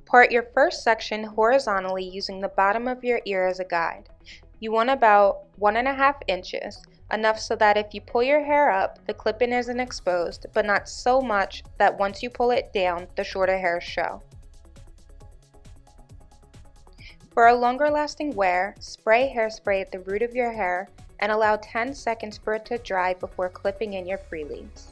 Part your first section horizontally using the bottom of your ear as a guide. You want about 1.5 inches, enough so that if you pull your hair up, the clip-in isn't exposed, but not so much that once you pull it down, the shorter hairs show. For a longer lasting wear, spray hairspray at the root of your hair and allow 10 seconds for it to dry before clipping in your freelies.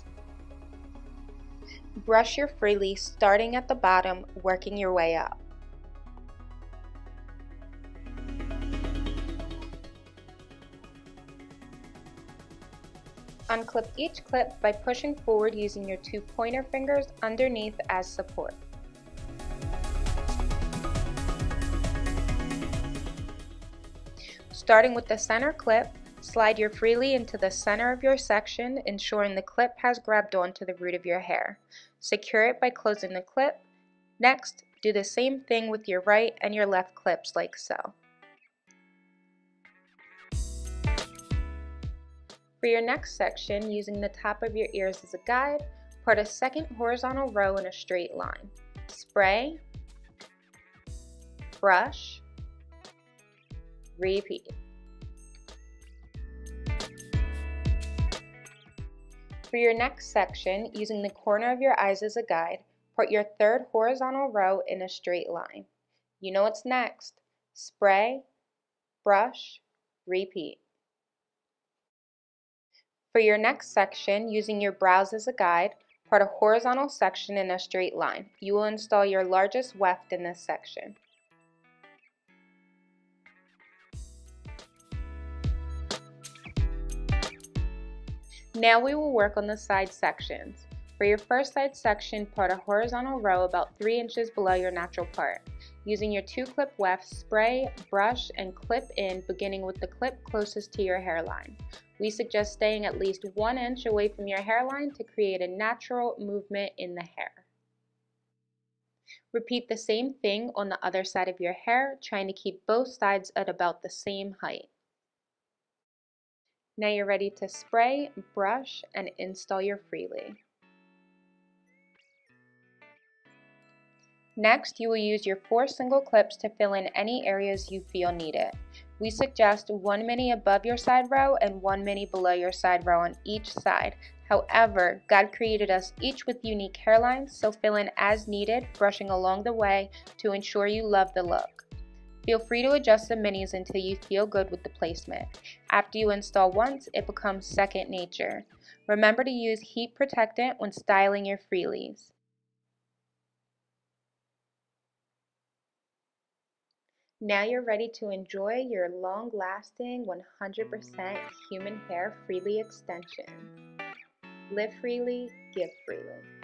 Brush your freelies starting at the bottom, working your way up. Unclip each clip by pushing forward using your 2 pointer fingers underneath as support. Starting with the center clip, slide your freelie into the center of your section, ensuring the clip has grabbed onto the root of your hair. Secure it by closing the clip. Next, do the same thing with your right and your left clips like so. For your next section, using the top of your ears as a guide, part a second horizontal row in a straight line. Spray, brush, repeat. For your next section, using the corner of your eyes as a guide, part your third horizontal row in a straight line. You know what's next. Spray, brush, repeat. For your next section, using your brows as a guide, part a horizontal section in a straight line. You will install your largest weft in this section. Now we will work on the side sections. For your first side section, part a horizontal row about 3 inches below your natural part. Using your 2 clip wefts, spray, brush, and clip in, beginning with the clip closest to your hairline. We suggest staying at least 1 inch away from your hairline to create a natural movement in the hair. Repeat the same thing on the other side of your hair, trying to keep both sides at about the same height. Now you're ready to spray, brush, and install your freelie. Next, you will use your 4 single clips to fill in any areas you feel need it. We suggest 1 mini above your side row and 1 mini below your side row on each side. However, God created us each with unique hairlines, so fill in as needed, brushing along the way to ensure you love the look. Feel free to adjust the minis until you feel good with the placement. After you install once, it becomes second nature. Remember to use heat protectant when styling your freelies. Now you're ready to enjoy your long-lasting 100% human hair freelie extension. Live freely, give freely.